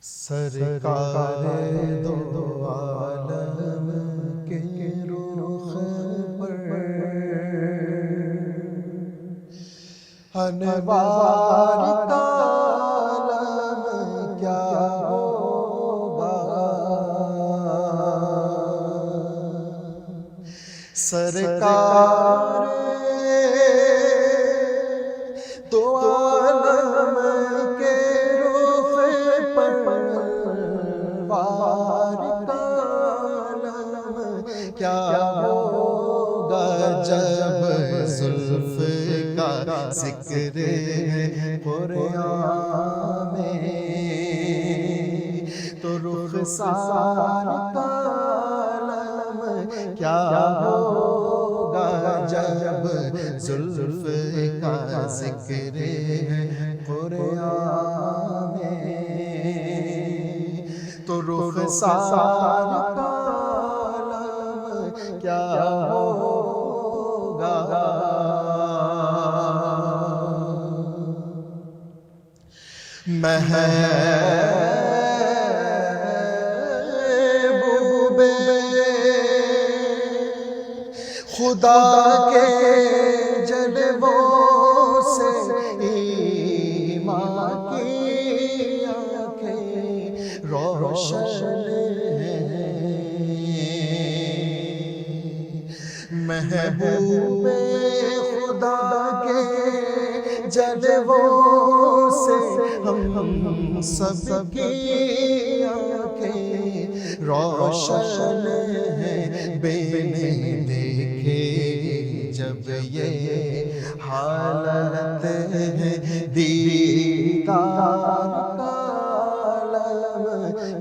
سرکار دو عالم کے رخ پر انوار کا عالم کیا ہوگا، سرکار دو عالم کے رخ پر انوار کا عالم کیا ہوگا، جب زلف کا ذکر ہے قرآن میں تو رخسار کا عالم کیا ہوگا، جب زلف کا ذکر ہے قرآن میں تو رخسار کا عالم کیا ہوگا۔ محبوب خدا کے جلووں سے ایمان کی آنکھیں روشن ہیں، محبوب خدا کے جلووں سے ہم سب کی آنکھیں روشن ہیں، بن دیکھے جب یہ حالت ہے دیدار کا عالم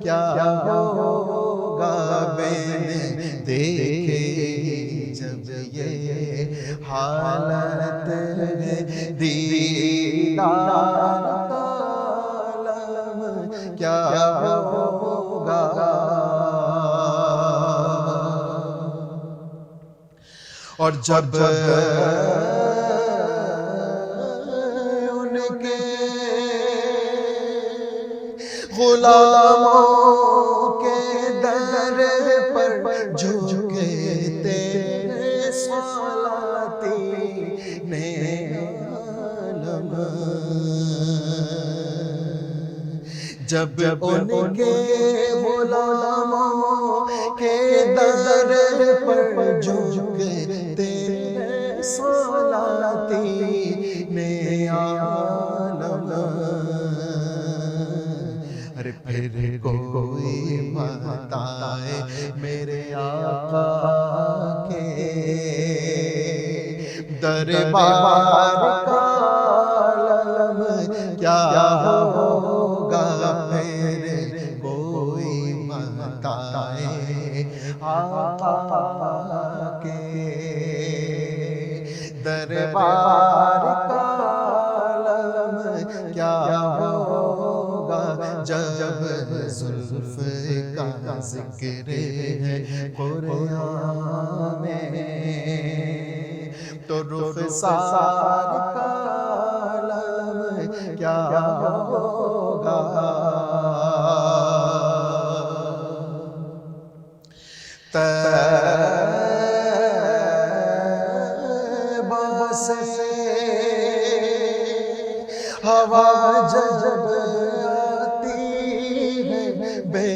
کیا ہوگا، بن دیکھے جب یہ حالت ہے دیدار کا عالم کیا ہوگا۔ اور جب ان کے غلاموں کے در پر جھکے تیرے سلاطین عالم، جب ان کے غلاموں کے در پر جھکے تیرے سلاطین عالم، ارے پھر کوئی بتائے میرے آقا کے دربار کا عالم کیا ہوگا، پھر کوئی بتائے آقا کے دربار کا عالم کیا ہوگا، جب زلف کا ذکر ہے قرآن میں تو رخسار کا عالم کیا ہوگا۔ طیبہ سے ہوا جب آتی ہے بے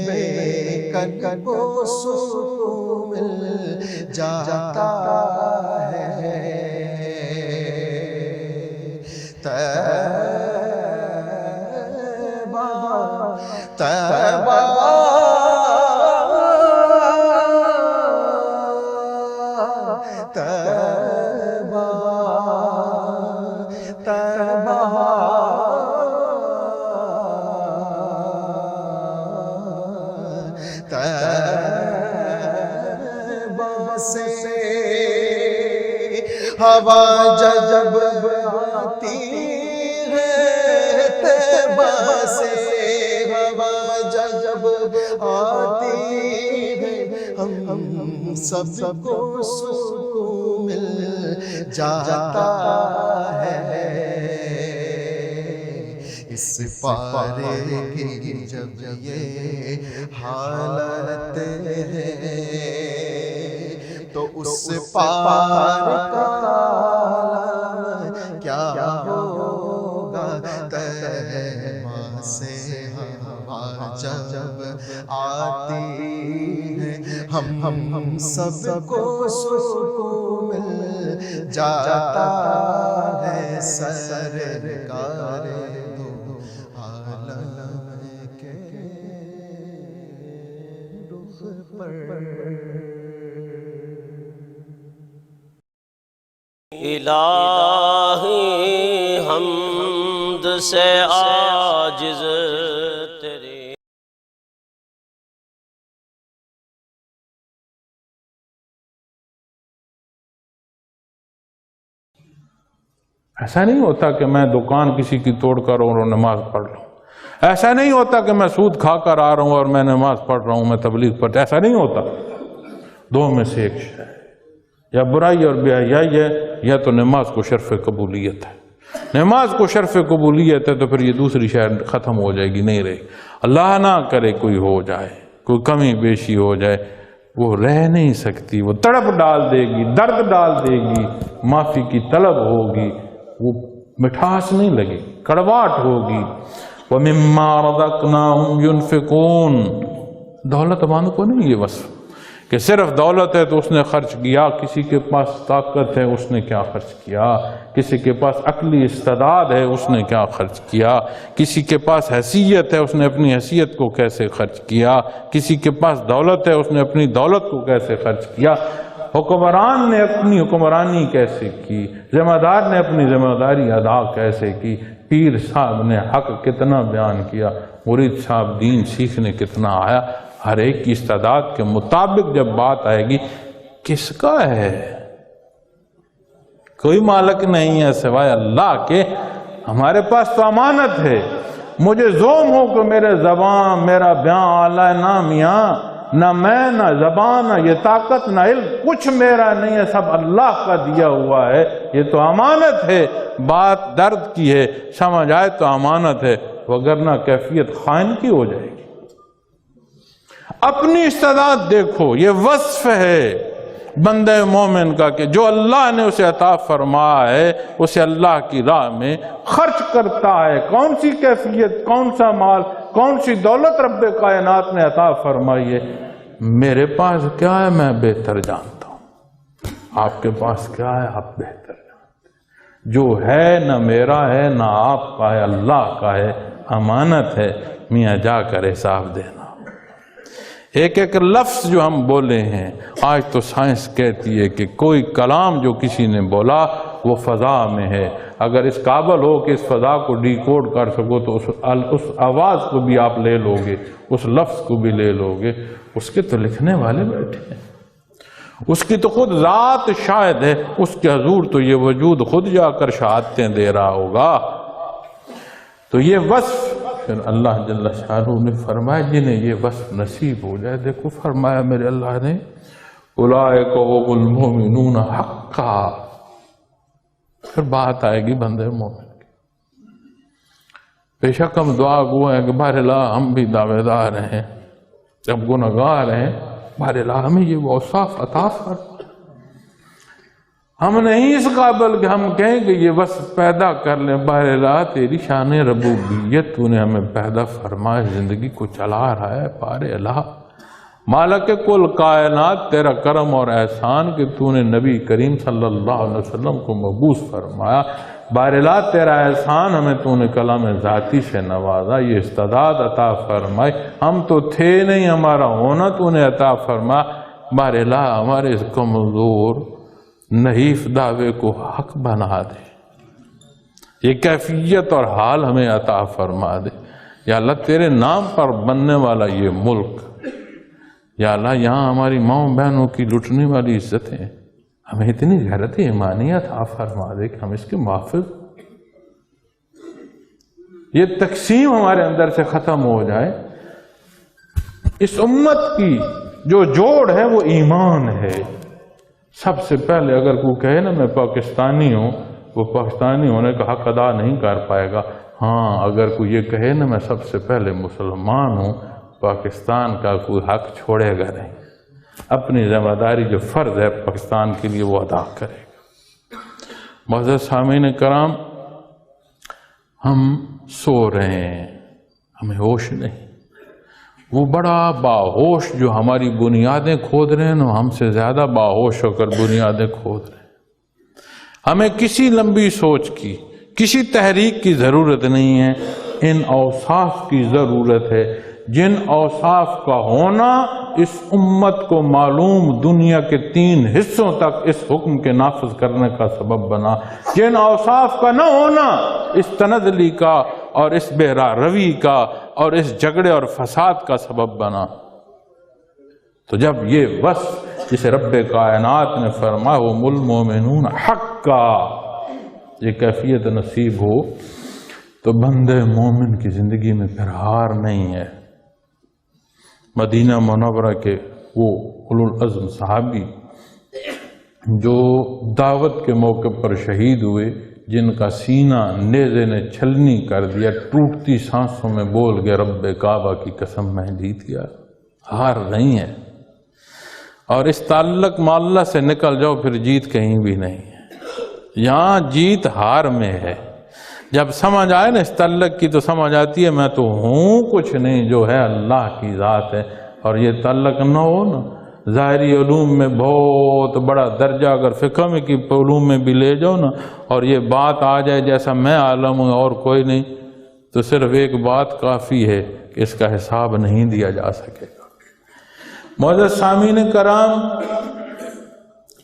کن کو سکون مل جاتا ہے، طیبہ طیبہ طیبہ طیبہ طیبہ سے ہوا جب آتی ہے، طیبہ سے ہوا جب آتی ہے، ہم سب کو سکون مل جاتا ہے، اس پارے کی جب یہ حالت ہے تو اس پار کا کیا ہوگا؟ تہما سے ہوا جب آتی ہے ہم سب کو سکون مل جاتا ہے سرکار دو عالم کے رخ پر۔ الہی حمد سے عاجز تیری ایسا نہیں ہوتا کہ میں دکان کسی کی توڑ کر اور نماز پڑھ لوں، ایسا نہیں ہوتا کہ میں سود کھا کر آ رہا ہوں اور میں نماز پڑھ رہا ہوں، میں تبلیغ پڑھ، ایسا نہیں ہوتا۔ دو میں سے ایک شے ہے، یا برائی اور بے حیائی ہے، یا تو نماز کو شرف قبولیت ہے۔ نماز کو شرف قبولیت ہے تو پھر یہ دوسری شے ختم ہو جائے گی، نہیں رہے۔ اللہ نہ کرے کوئی ہو جائے، کوئی کمی بیشی ہو جائے، وہ رہ نہیں سکتی، وہ تڑپ ڈال دے گی، درد ڈال دے گی، معافی کی طلب ہوگی، وہ مٹھاس نہیں لگے، کڑواہٹ ہوگی۔ وَمِمَّا رَزَقْنَاهُمْ يُنْفِقُونَ۔ دولت مند کو نہیں یہ وصف کہ صرف دولت ہے تو اس نے خرچ کیا، کسی کے پاس طاقت ہے اس نے کیا خرچ کیا، کسی کے پاس عقلی استعداد ہے اس نے کیا خرچ کیا، کسی کے پاس حیثیت ہے اس نے اپنی حیثیت کو کیسے خرچ کیا، کسی کے پاس دولت ہے اس نے اپنی دولت کو کیسے خرچ کیا، حکمران نے اپنی حکمرانی کیسے کی، ذمہ دار نے اپنی ذمہ داری ادا کیسے کی، پیر صاحب نے حق کتنا بیان کیا، مرید صاحب دین سیکھنے کتنا آیا۔ ہر ایک کی استعداد کے مطابق جب بات آئے گی، کس کا ہے؟ کوئی مالک نہیں ہے سوائے اللہ کے۔ ہمارے پاس تو امانت ہے۔ مجھے زوم ہو کہ میرے زبان میرا بیان اعلیٰ نہ میاں، نہ میں نہ زبان نہ یہ طاقت نہ علم کچھ میرا نہیں ہے، سب اللہ کا دیا ہوا ہے۔ یہ تو امانت ہے، بات درد کی ہے، سمجھ آئے تو امانت ہے، وگرنہ کیفیت خائن کی ہو جائے گی۔ اپنی استعداد دیکھو، یہ وصف ہے بندہ مومن کا کہ جو اللہ نے اسے عطا فرمایا ہے اسے اللہ کی راہ میں خرچ کرتا ہے۔ کون سی کیفیت، کون سا مال، کون سی دولت رب کائنات نے عطا فرمائی ہے؟ میرے پاس کیا ہے میں بہتر جانتا ہوں، آپ کے پاس کیا ہے آپ بہتر جانتے ہیں۔ جو ہے نہ میرا ہے نہ آپ کا ہے، اللہ کا ہے، امانت ہے، میاں جا کر حساب دینا۔ ایک ایک لفظ جو ہم بولے ہیں، آج تو سائنس کہتی ہے کہ کوئی کلام جو کسی نے بولا وہ فضا میں ہے، اگر اس قابل ہو کہ اس فضا کو ڈی کوڈ کر سکو تو اس آواز کو بھی آپ لے لو گے، اس لفظ کو بھی لے لو گے۔ اس کے تو لکھنے والے بیٹھے ہیں، اس کی تو خود ذات شاہد ہے، اس کے حضور تو یہ وجود خود جا کر شہادتیں دے رہا ہوگا۔ تو یہ وصف پھر اللہ جل شانہ نے فرمایا جنہیں یہ وصف نصیب ہو جائے، دیکھو فرمایا میرے اللہ نے اولئک هم المؤمنون حقا۔ پھر بات آئے گی بندے مومن کی۔ بے شک ہم دعا گو ہیں کہ بہر اللہ ہم بھی دعوے دار ہیں، جب گنہگار ہیں بہر اللہ ہمیں یہ اوصاف عطا فرما۔ ہم نہیں اس قابل کہ ہم کہیں کہ یہ وصف پیدا کر لیں، بہر اللہ تیری شان ربوبیت، تو نے ہمیں پیدا فرمائے، زندگی کو چلا رہا ہے، بہر اللہ مالک کل کائنات، تیرا کرم اور احسان کہ تو نے نبی کریم صلی اللہ علیہ وسلم کو مبعوث فرمایا، بہر اللہ تیرا احسان ہمیں تو نے کلام ذاتی سے نوازا، یہ استعداد عطا فرمائی، ہم تو تھے نہیں، ہمارا ہونا تو نے عطا فرمایا، بہر اللہ ہمارے اس کمزور نحیف دعوے کو حق بنا دے، یہ کیفیت اور حال ہمیں عطا فرما دے۔ یا اللہ تیرے نام پر بننے والا یہ ملک، یا اللہ یہاں ہماری ماؤں بہنوں کی لٹنے والی عزتیں، ہمیں اتنی غیرت ایمانی عطا فرما دے کہ ہم اس کے محافظ، یہ تقسیم ہمارے اندر سے ختم ہو جائے۔ اس امت کی جو جوڑ ہے وہ ایمان ہے۔ سب سے پہلے اگر کوئی کہے نا میں پاکستانی ہوں، وہ پاکستانی ہونے کا حق ادا نہیں کر پائے گا۔ ہاں اگر کوئی یہ کہے نا میں سب سے پہلے مسلمان ہوں، پاکستان کا کوئی حق چھوڑے گا نہیں، اپنی ذمہ داری جو فرض ہے پاکستان کے لیے وہ ادا کرے گا۔ معزز سامعین کرام، ہم سو رہے ہیں، ہمیں ہوش نہیں۔ وہ بڑا باہوش جو ہماری بنیادیں کھود رہے ہیں نا، ہم سے زیادہ باہوش ہو کر بنیادیں کھود رہے ہیں۔ ہمیں کسی لمبی سوچ کی، کسی تحریک کی ضرورت نہیں ہے، ان اوصاف کی ضرورت ہے جن اوصاف کا ہونا اس امت کو معلوم دنیا کے 3 حصوں تک اس حکم کے نافذ کرنے کا سبب بنا، جن اوصاف کا نہ ہونا اس تنزلی کا اور اس بے راہ روی کا اور اس جھگڑے اور فساد کا سبب بنا۔ تو جب یہ وصف جسے رب کائنات نے فرمایا ہم المومنون حقا، یہ کیفیت نصیب ہو تو بندے مومن کی زندگی میں پھر ہار نہیں ہے۔ مدینہ منورہ کے وہ اولو العزم صحابی جو دعوت کے موقع پر شہید ہوئے، جن کا سینہ نیزے نے چھلنی کر دیا، ٹوٹتی سانسوں میں بول گئے رب کعبہ کی قسم میں جیت گیا، ہار نہیں ہے۔ اور اس تعلق معلّہ سے نکل جاؤ پھر جیت کہیں بھی نہیں ہے، یہاں جیت ہار میں ہے۔ جب سمجھ آئے نا اس تعلق کی تو سمجھ آتی ہے میں تو ہوں کچھ نہیں، جو ہے اللہ کی ذات ہے۔ اور یہ تعلق نہ ہو نا، ظاہری علوم میں بہت بڑا درجہ اگر فقہ میں کی علوم میں بھی لے جاؤ نا، اور یہ بات آ جائے جیسا میں عالم ہوں اور کوئی نہیں، تو صرف ایک بات کافی ہے کہ اس کا حساب نہیں دیا جا سکے گا۔ معزز سامعین کرام،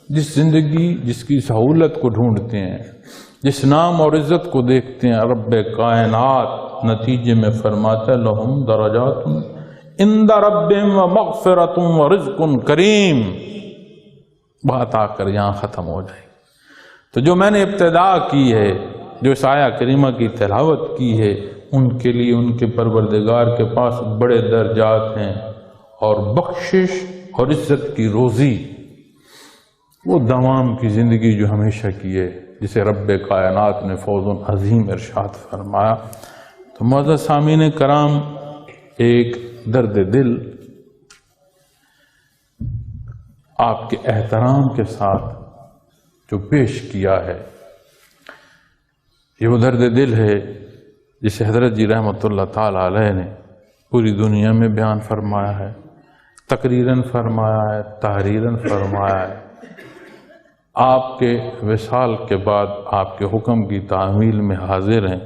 جس زندگی جس کی سہولت کو ڈھونڈتے ہیں، جس نام اور عزت کو دیکھتے ہیں، رب کائنات نتیجے میں فرماتا ہے لہم درجات عند ربہم ومغفرۃ ورزق کریم۔ بات آ کر یہاں ختم ہو جائے گی۔ تو جو میں نے ابتدا کی ہے، جو اس آیہ کریمہ کی تلاوت کی ہے، ان کے لیے ان کے پروردگار کے پاس بڑے درجات ہیں، اور بخشش اور عزت کی روزی، وہ دوام کی زندگی جو ہمیشہ کی ہے، جسے رب کائنات نے فوز عظیم ارشاد فرمایا۔ تو معزز سامعین کرام، ایک درد دل آپ کے احترام کے ساتھ جو پیش کیا ہے، یہ وہ درد دل ہے جسے حضرت جی رحمۃ اللہ تعالی علیہ نے پوری دنیا میں بیان فرمایا ہے، تقریراً فرمایا ہے، تحریراً فرمایا ہے۔ آپ کے وصال کے بعد آپ کے حکم کی تعمیل میں حاضر ہیں۔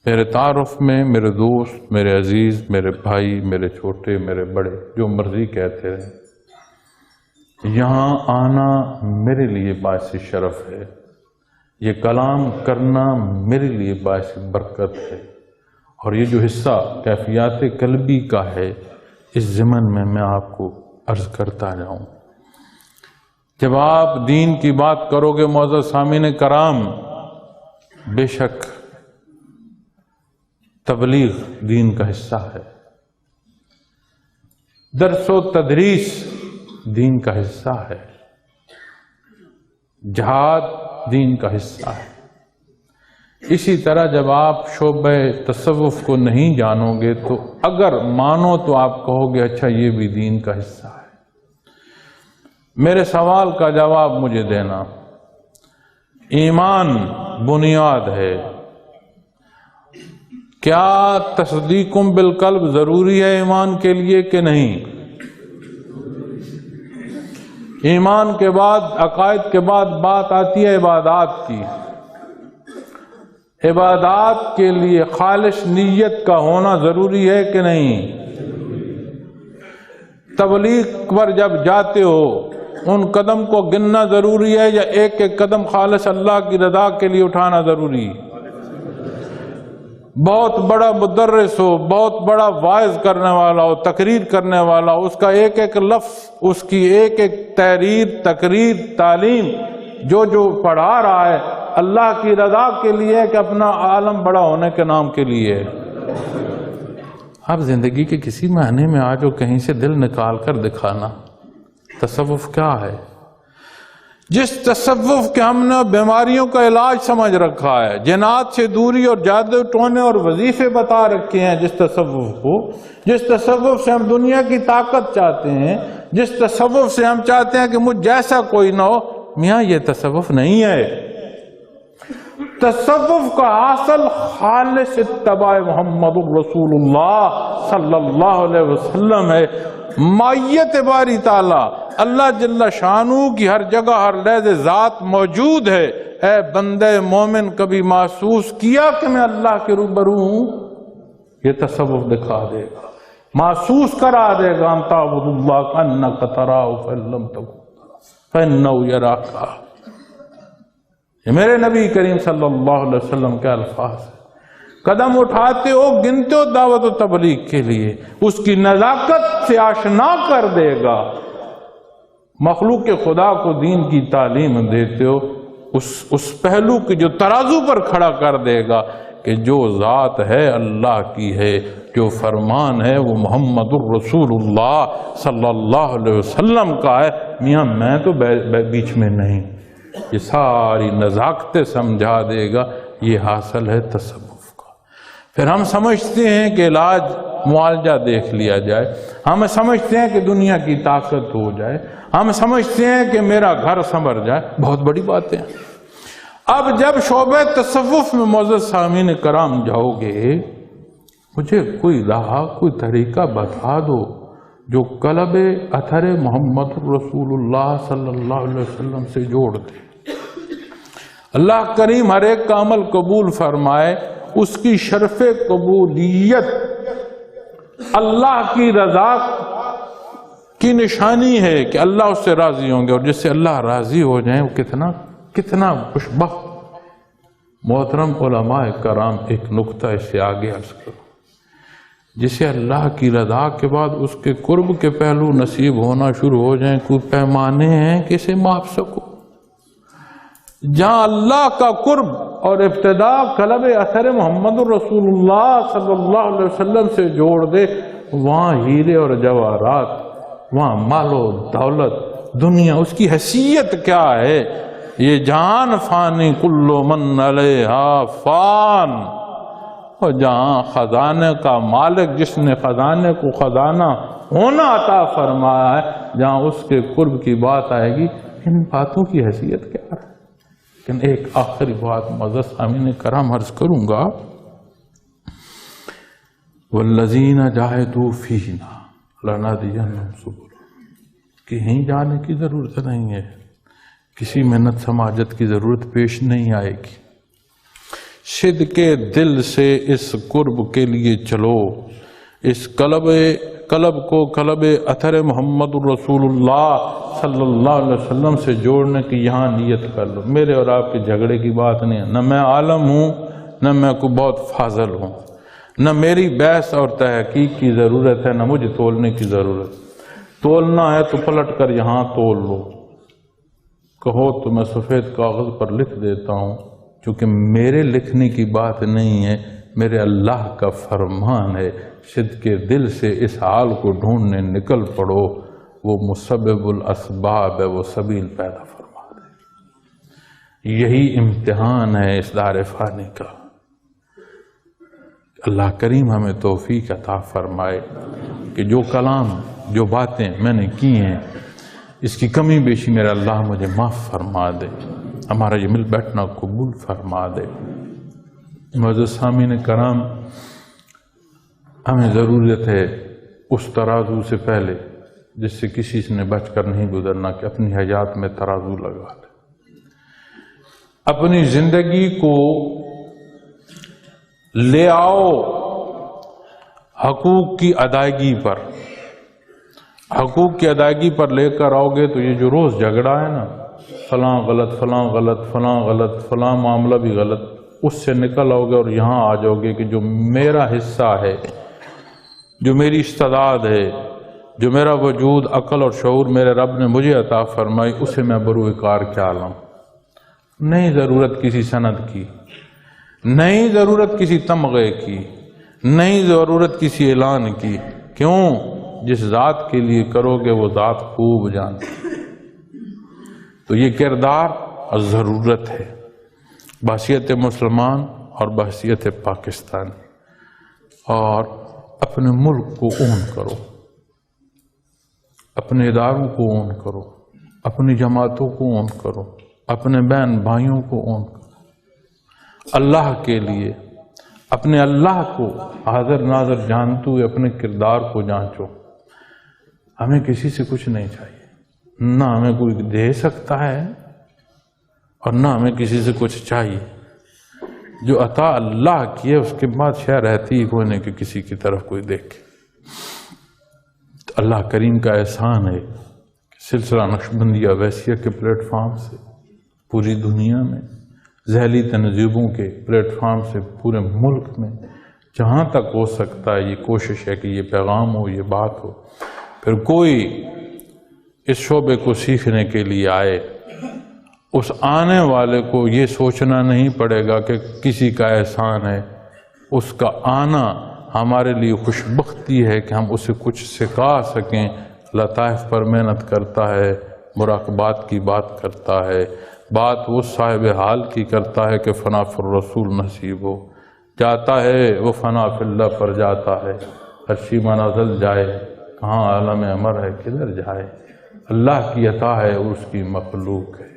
میرے تعارف میں میرے دوست، میرے عزیز، میرے بھائی، میرے چھوٹے، میرے بڑے، جو مرضی کہتے رہیں، یہاں آنا میرے لیے باعث شرف ہے، یہ کلام کرنا میرے لیے باعث برکت ہے، اور یہ جو حصہ کیفیات قلبی کا ہے، اس ضمن میں آپ کو عرض کرتا جاؤں۔ جب آپ دین کی بات کرو گے معزز سامعین کرام، بے شک تبلیغ دین کا حصہ ہے، درس و تدریس دین کا حصہ ہے، جہاد دین کا حصہ ہے۔ اسی طرح جب آپ شعبہ تصوف کو نہیں جانو گے تو اگر مانو تو آپ کہو گے اچھا یہ بھی دین کا حصہ ہے۔ میرے سوال کا جواب مجھے دینا، ایمان بنیاد ہے، کیا تصدیق بالقلب ضروری ہے ایمان کے لیے کہ نہیں؟ ایمان کے بعد، عقائد کے بعد بات آتی ہے عبادات کی۔ عبادات کے لیے خالص نیت کا ہونا ضروری ہے کہ نہیں؟ تبلیغ پر جب جاتے ہو ان قدم کو گننا ضروری ہے یا ایک ایک قدم خالص اللہ کی رضا کے لیے اٹھانا ضروری؟ بہت بڑا مدرس ہو، بہت بڑا واعظ کرنے والا ہو، تقریر کرنے والا ہو، اس کا ایک ایک لفظ، اس کی ایک ایک تحریر، تقریر، تعلیم جو پڑھا رہا ہے اللہ کی رضا کے لیے کہ اپنا عالم بڑا ہونے کے نام کے لیے؟ اب زندگی کے کسی معنی میں آج کہیں سے دل نکال کر دکھانا۔ تصوف کیا ہے؟ جس تصوف کے ہم نے بیماریوں کا علاج سمجھ رکھا ہے، جنات سے دوری اور جادو ٹونے اور وظیفے بتا رکھے ہیں، جس تصوف کو، جس تصوف سے ہم دنیا کی طاقت چاہتے ہیں، جس تصوف سے ہم چاہتے ہیں کہ مجھ جیسا کوئی نہ ہو، میاں یہ تصوف نہیں ہے۔ تصوف کا اصل خالص اتباع محمد الرسول اللہ صلی اللہ علیہ وسلم ہے۔ مائیت باری تعالیٰ اللہ جل شانہ کی ہر جگہ ہر لحظے ذات موجود ہے۔ اے بندے مومن، کبھی محسوس کیا کہ میں اللہ کے روبرو ہوں؟ یہ تصوف دکھا دے گا، محسوس کرا دے گا۔ ان تعبد اللہ کانک تراہ فإن لم تکن فإنہ یراک۔ یہ میرے نبی کریم صلی اللہ علیہ وسلم کے الفاظ ہیں۔ قدم اٹھاتے ہو، گنتے ہو دعوت و تبلیغ کے لیے، اس کی نزاکت سے آشنا کر دے گا۔ مخلوق کے خدا کو دین کی تعلیم دیتے ہو، اس پہلو کی جو ترازو پر کھڑا کر دے گا کہ جو ذات ہے اللہ کی ہے، جو فرمان ہے وہ محمد الرسول اللہ صلی اللہ علیہ وسلم کا ہے۔ میاں میں تو بیچ میں نہیں، یہ ساری نزاکتیں سمجھا دے گا۔ یہ حاصل ہے تصوف کا۔ پھر ہم سمجھتے ہیں کہ علاج معالجہ دیکھ لیا جائے، ہم سمجھتے ہیں کہ دنیا کی طاقت ہو جائے، ہم سمجھتے ہیں کہ میرا گھر سنور جائے۔ بہت بڑی باتیں ہیں۔ اب جب شعبہ تصوف میں معزز سامعین کرام جاؤ گے، مجھے کوئی راہ، کوئی طریقہ بتا دو جو قلب اثر محمد رسول اللہ صلی اللہ علیہ وسلم سے جوڑ دے۔ اللہ کریم ہر ایک کا عمل قبول فرمائے۔ اس کی شرف قبولیت اللہ کی رضا کی نشانی ہے کہ اللہ اس سے راضی ہوں گے، اور جس سے اللہ راضی ہو جائیں وہ کتنا خوشبخت۔ محترم علماء کرام، ایک نقطہ اس سے آگے عرض کرو۔ جسے اللہ کی رضا کے بعد اس کے قرب کے پہلو نصیب ہونا شروع ہو جائیں، کوئی پیمانے ہیں کہ اسے ماپ سکو؟ جہاں اللہ کا قرب اور ابتدا قلب اثر محمد رسول اللہ صلی اللہ علیہ وسلم سے جوڑ دے، وہاں ہیرے اور جواہرات، وہاں مال و دولت، دنیا، اس کی حیثیت کیا ہے؟ یہ جان فانی کل من علیہا فان، اور جہاں خزانے کا مالک جس نے خزانے کو خزانہ ہونا عطا فرمایا ہے، جہاں اس کے قرب کی بات آئے گی، ان باتوں کی حیثیت کیا ہے؟ لیکن ایک آخری بات معزز سامعین کرام عرض کروں گا، والذین جاہدوا فینا لنہدینہم سبلنا، کہیں جانے کی ضرورت نہیں ہے، کسی محنت سماجت کی ضرورت پیش نہیں آئے گی۔ صدق کے دل سے اس قرب کے لیے چلو، اس قلب کو قلب اثر محمد رسول اللہ صلی اللہ علیہ وسلم سے جوڑنے کی یہاں نیت کر لو۔ میرے اور آپ کے جھگڑے کی بات نہیں ہے، نہ میں عالم ہوں، نہ میں کوئی بہت فاضل ہوں، نہ میری بحث اور تحقیق کی ضرورت ہے، نہ مجھے تولنے کی ضرورت۔ تولنا ہے تو پلٹ کر یہاں تول لو، کہو تو میں سفید کاغذ پر لکھ دیتا ہوں، چونکہ میرے لکھنے کی بات نہیں ہے، میرے اللہ کا فرمان ہے۔ صدق کے دل سے اس حال کو ڈھونڈنے نکل پڑو، وہ مسبب الاسباب ہے، وہ سبیل پیدا فرما دے۔ یہی امتحان ہے اس دار فانی کا۔ اللہ کریم ہمیں توفیق عطا فرمائے کہ جو کلام، جو باتیں میں نے کی ہیں، اس کی کمی بیشی میرا اللہ مجھے معاف فرما دے، ہمارا یہ مل بیٹھنا قبول فرما دے۔ معزز سامعین کرام، ہمیں ضرورت ہے اس ترازو سے پہلے جس سے کسی نے بچ کر نہیں گزرنا، کہ اپنی حیات میں ترازو لگا لے، اپنی زندگی کو لے آؤ حقوق کی ادائیگی پر۔ حقوق کی ادائیگی پر لے کر آؤ گے تو یہ جو روز جھگڑا ہے نا، فلاں غلط، فلاں غلط، فلاں غلط، فلاں معاملہ بھی غلط، اس سے نکل آؤ گے اور یہاں آ جاؤ گے کہ جو میرا حصہ ہے، جو میری استعداد ہے، جو میرا وجود، عقل اور شعور میرے رب نے مجھے عطا فرمائی، اسے میں بروئے کار کیا لوں۔ نہیں ضرورت کسی سند کی، نہیں ضرورت کسی تمغے کی، نہیں ضرورت کسی اعلان کی۔ کیوں؟ جس ذات کے لیے کرو گے وہ ذات خوب جانتی۔ تو یہ کردار ضرورت ہے بحیثیت مسلمان اور بحیثیت پاکستانی. اور اپنے ملک کو اون کرو، اپنے اداروں کو اون کرو، اپنی جماعتوں کو اون کرو، اپنے بہن بھائیوں کو اون کرو. اللہ کے لیے اپنے اللہ کو حاضر ناظر جانتے ہوئے اپنے کردار کو جانچو. ہمیں کسی سے کچھ نہیں چاہیے، نہ ہمیں کوئی دے سکتا ہے اور نہ ہمیں کسی سے کچھ چاہیے. جو عطا اللہ کی ہے اس کے بعد شاید رہتی ہی کوئی نہیں کہ کسی کی طرف کوئی دیکھے. اللہ کریم کا احسان ہے کہ سلسلہ نقشبندیہ اویسیہ کے پلیٹ فارم سے پوری دنیا میں، ذیلی تنظیموں کے پلیٹ فارم سے پورے ملک میں جہاں تک ہو سکتا ہے یہ کوشش ہے کہ یہ پیغام ہو، یہ بات ہو. پھر کوئی اس شعبے کو سیکھنے کے لیے آئے، اس آنے والے کو یہ سوچنا نہیں پڑے گا کہ کسی کا احسان ہے. اس کا آنا ہمارے لیے خوشبختی ہے کہ ہم اسے کچھ سکھا سکیں. لطائف پر محنت کرتا ہے، مراقبات کی بات کرتا ہے، بات وہ صاحب حال کی کرتا ہے کہ فنا فی الرسول نصیب ہو. جاتا ہے وہ فنا فی اللہ پر جاتا ہے. عرشی منازل جائے کہاں عالم امر ہے کدھر جائے. اللہ کی عطا ہے اور اس کی مخلوق ہے.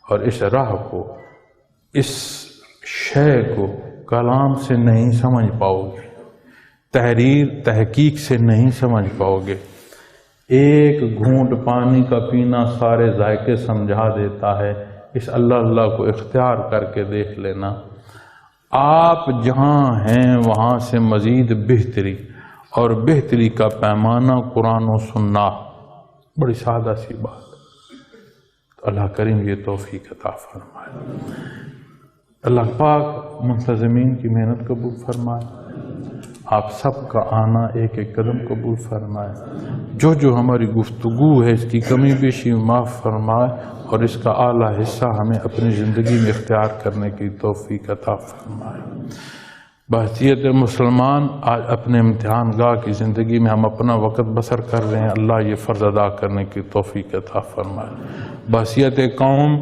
اور اس راہ کو، اس شے کو کلام سے نہیں سمجھ پاؤ گے، تحریر تحقیق سے نہیں سمجھ پاؤ گے. ایک گھونٹ پانی کا پینا سارے ذائقے سمجھا دیتا ہے. اس اللہ کو اختیار کر کے دیکھ لینا. آپ جہاں ہیں وہاں سے مزید بہتری، اور بہتری کا پیمانہ قرآن و سننا. بڑی سادہ سی بات. اللہ کریم یہ توفیق عطا فرمائے. اللہ پاک منتظمین کی محنت قبول فرمائے. آپ سب کا آنا ایک ایک قدم قبول فرمائے. جو ہماری گفتگو ہے اس کی کمی بیشی معاف فرمائے، اور اس کا اعلیٰ حصہ ہمیں اپنی زندگی میں اختیار کرنے کی توفیق عطا فرمائے. بحیثیت مسلمان آج اپنے امتحان گاہ کی زندگی میں ہم اپنا وقت بسر کر رہے ہیں. اللہ یہ فرض ادا کرنے کی توفیق عطا فرمائے. بحیثیت قوم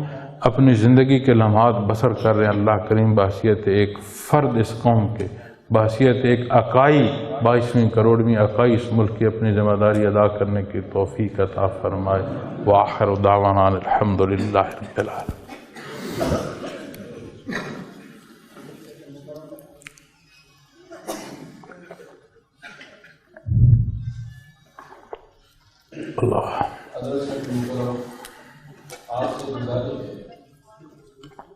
اپنی زندگی کے لمحات بسر کر رہے ہیں. اللہ کریم بحیثیت ایک فرد اس قوم کے، بحیثیت ایک اکائی 22ویں کروڑویں اکائی اس ملک کی اپنی ذمہ داری ادا کرنے کی توفیق عطا فرمائے. وآخر دعوانا الحمدللہ رب العالمین. اللہ آپ سے گزارش ہے،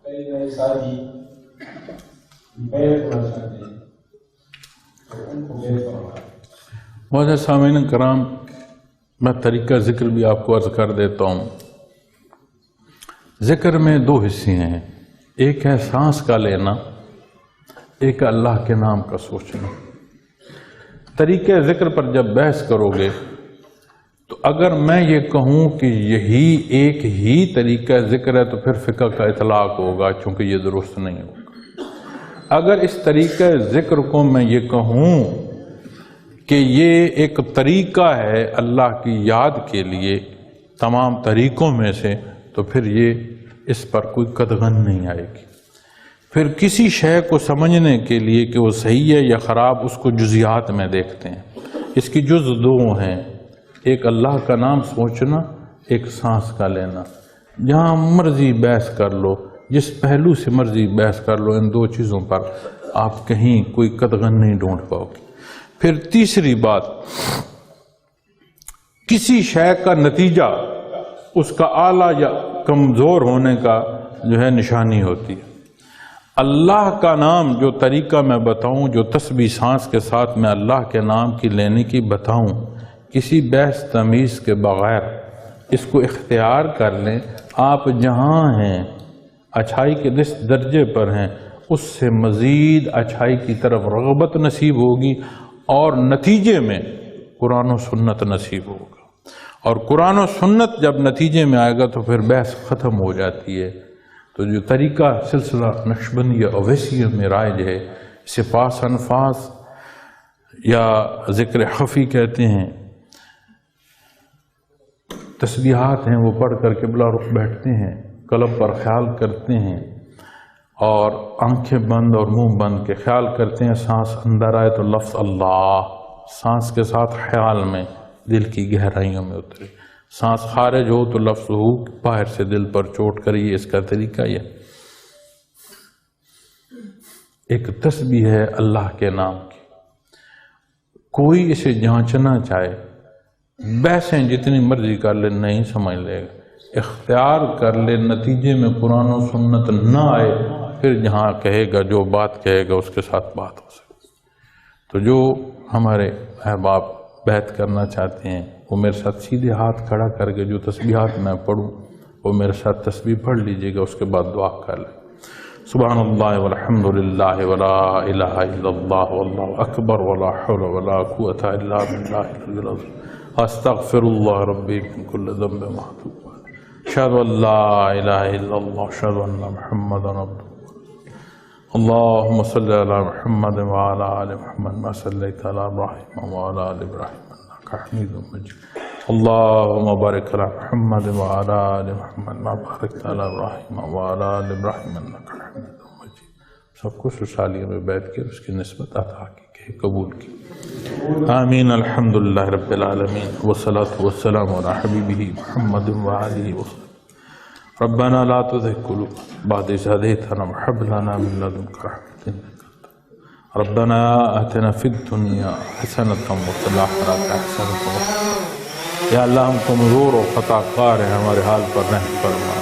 کئی نئے ساتھی بیعت کرنا چاہتے ہیں تو ان کو بیعت فرمائیں. معزز سامعین کرام، میں طریقہ ذکر بھی آپ کو عرض کر دیتا ہوں. ذکر میں دو حصے ہیں، ایک ہے سانس کا لینا، ایک اللہ کے نام کا سوچنا. طریقہ ذکر پر جب بحث کرو گے تو اگر میں یہ کہوں کہ یہی ایک ہی طریقہ ذکر ہے تو پھر فقہ کا اطلاق ہوگا، چونکہ یہ درست نہیں ہوگا. اگر اس طریقہ ذکر کو میں یہ کہوں کہ یہ ایک طریقہ ہے اللہ کی یاد کے لیے تمام طریقوں میں سے، تو پھر یہ اس پر کوئی قدغن نہیں آئے گی. پھر کسی شے کو سمجھنے کے لیے کہ وہ صحیح ہے یا خراب، اس کو جزیات میں دیکھتے ہیں. اس کی جز دو ہیں، ایک اللہ کا نام سوچنا، ایک سانس کا لینا. جہاں مرضی بحث کر لو، جس پہلو سے مرضی بحث کر لو، ان دو چیزوں پر آپ کہیں کوئی قدغن نہیں ڈھونڈ پاؤ گے. پھر تیسری بات، کسی شے کا نتیجہ اس کا اعلیٰ یا کمزور ہونے کا جو ہے نشانی ہوتی ہے. اللہ کا نام جو طریقہ میں بتاؤں، جو تسبیح سانس کے ساتھ میں اللہ کے نام کی لینے کی بتاؤں، کسی بحث تمیز کے بغیر اس کو اختیار کر لیں. آپ جہاں ہیں، اچھائی کے جس درجے پر ہیں، اس سے مزید اچھائی کی طرف رغبت نصیب ہوگی، اور نتیجے میں قرآن و سنت نصیب ہوگا. اور قرآن و سنت جب نتیجے میں آئے گا تو پھر بحث ختم ہو جاتی ہے. تو جو طریقہ سلسلہ نقشبندیہ اویسیہ میں رائج ہے، اسے پاس انفاس یا ذکر خفی کہتے ہیں. تسبیحات ہیں وہ پڑھ کر قبلہ رخ بیٹھتے ہیں، قلب پر خیال کرتے ہیں اور آنکھیں بند اور منہ بند کے خیال کرتے ہیں، سانس اندر آئے تو لفظ اللہ سانس کے ساتھ خیال میں دل کی گہرائیوں میں اترے، سانس خارج ہو تو لفظ ہو باہر سے دل پر چوٹ کریے، اس کا طریقہ یہ ایک تسبیح ہے اللہ کے نام کی۔ کوئی اسے جانچنا چاہے، بحثیں جتنی مرضی کر لے نہیں سمجھ لے گا، اختیار کر لے نتیجے میں قرآن و سنت نہ آئے، پھر جہاں کہے گا جو بات کہے گا اس کے ساتھ بات ہو سکتی۔ تو جو ہمارے احباب بیعت کرنا چاہتے ہیں وہ میرے ساتھ سیدھے ہاتھ کھڑا کر کے جو تسبیحات میں پڑھوں وہ میرے ساتھ تسبیح پڑھ لیجئے گا، اس کے بعد دعا کر لیں۔ سبحان اللہ والحمد للہ ولا الہ الا اللہ واللہ اکبر ولا حول ولا قوة الا باللہ العلی العظیم، استغفر اللہ ربی من کل ذنب محضور، اشہد ان لا الہ الا اللہ، اشہد ان محمدا عبدہ۔ اللهم صل على محمد وعلى آل محمد ما صليت على إبراهيم وعلى آل إبراهيم إنك حميد مجيد، اللهم بارك على محمد وعلى آل محمد ما باركت على إبراهيم وعلى آل إبراهيم إنك حميد مجيد۔ سب کو سسالیوں میں بیٹھ کے اس کی نسبت عطا کی قبول کی، آمین۔ الحمدللہ رب العالمین والصلاة والسلام على حبیبہ محمد وآلہ وسلم۔ ربنا لا تزغ قلوبنا بعد إذ هديتنا وهب لنا من لدنك رحمة إنك أنت الوهاب، ربنا آتنا في الدنيا حسنة وفي الآخرة حسنة وقنا عذاب۔ یا اللہ ہم کمزور و خطا کار ہیں، ہمارے حال پر رحم فرما،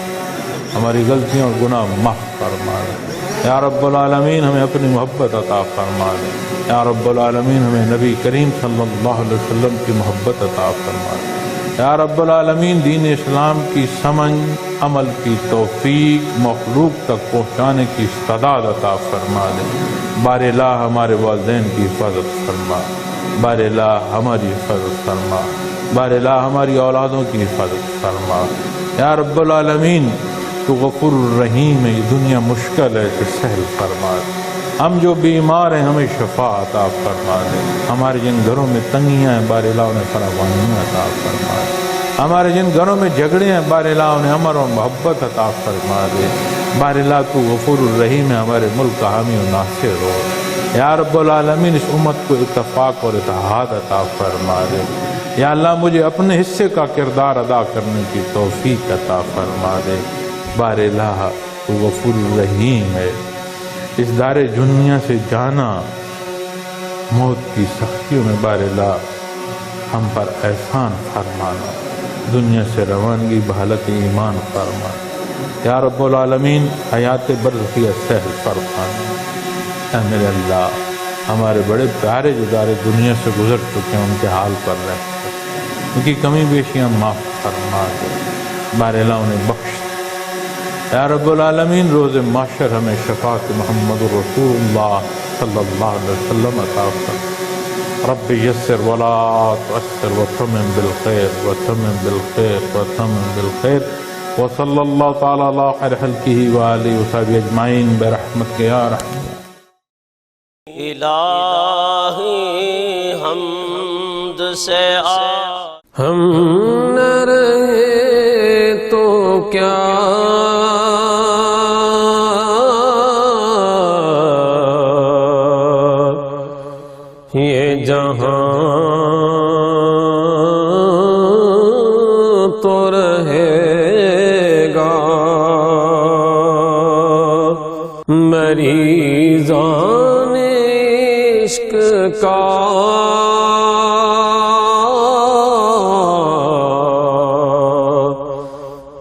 ہماری غلطیاں اور گناہ معاف فرما دے۔ یا رب العالمین ہمیں اپنی محبت عطا فرما دے، یا رب العالمین ہمیں نبی کریم صلی اللہ علیہ وسلم کی محبت عطا فرما دے، یا رب العالمین دین اسلام کی سمجھ عمل کی توفیق مخلوق تک پہنچانے کی استعداد عطا فرما دے۔ بار الہ ہمارے والدین کی حفاظت فرما، بار الہ ہماری حفاظت فرما، بار الہ ہماری اولادوں کی حفاظت فرما۔ یا رب العالمین تو غفور الرحیم ہے، یہ دنیا مشکل ہے تو سہل فرما دے۔ ہم جو بیمار ہیں ہمیں شفا عطا فرما دے، ہمارے جن گھروں میں تنگیاں ہیں بار الہ انہیں فراوانیاں عطا فرما دے، ہمارے جن گھروں میں جھگڑے ہیں بار الہ انہیں امن و محبت عطا فرما دے۔ بار الہ تو غفور الرحیم ہے، ہمارے ملک کا حامی و ناصر ہو۔ یا رب العالمین اس امت کو اتفاق اور اتحاد عطا فرما دے۔ یا اللہ مجھے اپنے حصے کا کردار ادا کرنے کی توفیق عطا فرما دے۔ بار الہ تو غفور الرحیم ہے، اس دار دنیا سے جانا موت کی سختیوں میں بار الہ ہم پر احسان فرمانا، دنیا سے روانگی بحالت ایمان فرمانا۔ یا رب العالمین حیات برزخیہ سہل فرمانا۔ اے میرے اللہ ہمارے بڑے پیارے جو دار دنیا سے گزر چکے ہیں ان کے حال پر رہ کر ان کی کمی بیشیاں معاف فرما دے، بار الہ انہیں بخش دے۔ یا رب العالمین روز محشر ہمیں شفاعت محمد رسول اللہ صلی اللہ علیہ وسلم عطا فرما۔ رب یسر ولا تعسر وتمم بالخیر وتمم بالخیر وتمم بالخیر، وصلی اللہ تعالی علی خیر خلقہ وآلہ وصحبہ اجمعین برحمتک یا رحمن۔ الہی حمد سے ہم نہ رہے تو کیا یہ جہاں تو رہے گا، مریضان عشق کا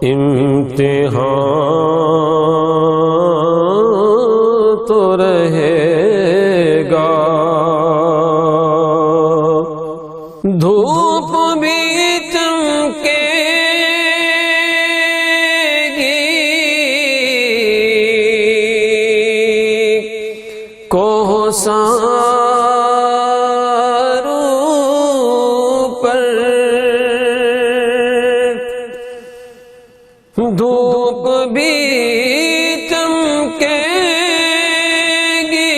امتحان تو رہے گا، دھوپ بھی چمکے گی، کوہساروں پر دھوپ بھی چمکے گی،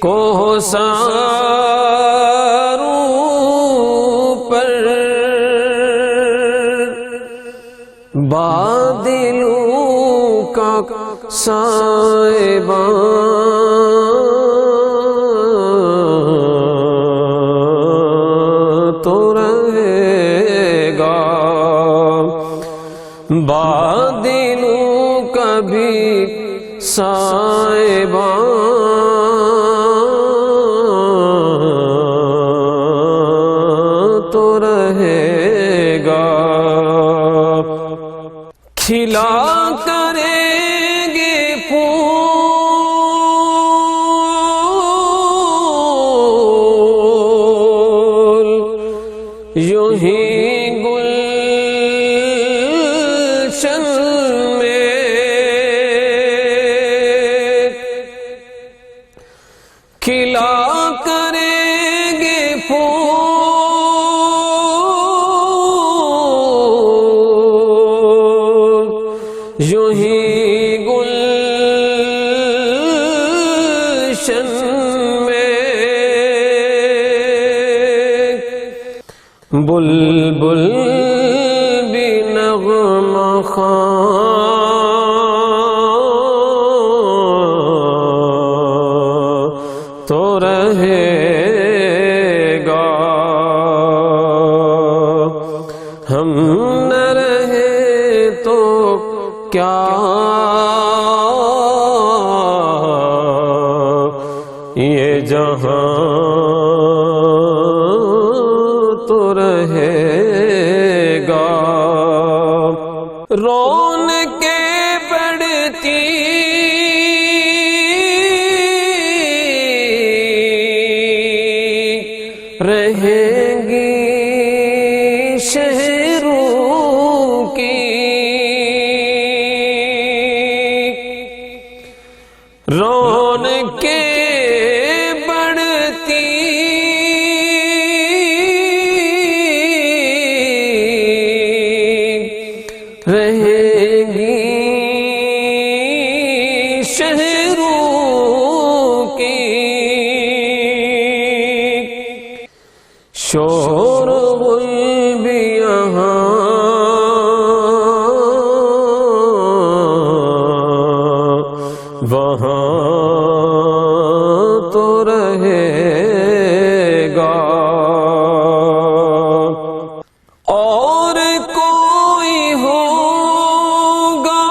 کوہساروں سائبان تو رہے گا، بادلوں کا بھی سائبان تو رہے گا، کھلا کریں گے پھول یوں ہی گلشن میں، کھلا کریں گے پھول یوں ہی گلشن میں، بلبل بھی نغمہ خواں تو رہے گا، ہم نہ رہے تو کیا یہ جہاں تو رہے گا، رونقیں بڑھتی رہیں گی شہروں کی، رونقیں بڑھتی رہیں گی شہروں کی، شور غل بھی یہاں وہاں تو رہے گا، اور کوئی ہوگا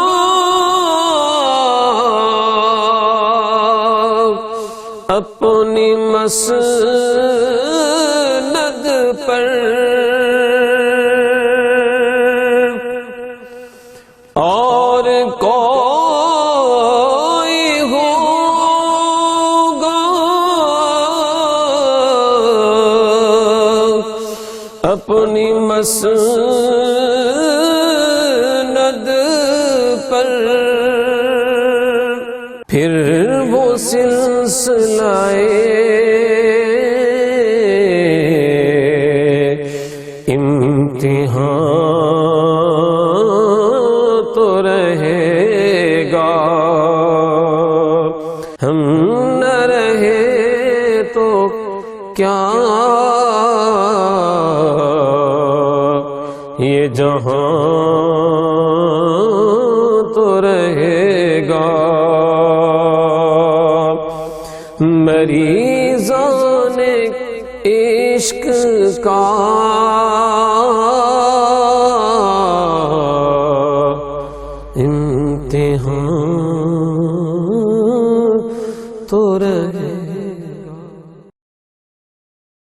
اپنی مسند پر، اور کوئی ہوگا اپنی مسند پر، پھر وہ سلسلہ امتحان تو رہے گا، ہم نہ رہے تو کیا یہ جہاں تو رہے گا، مریضان عشق کا امتحان تو رہے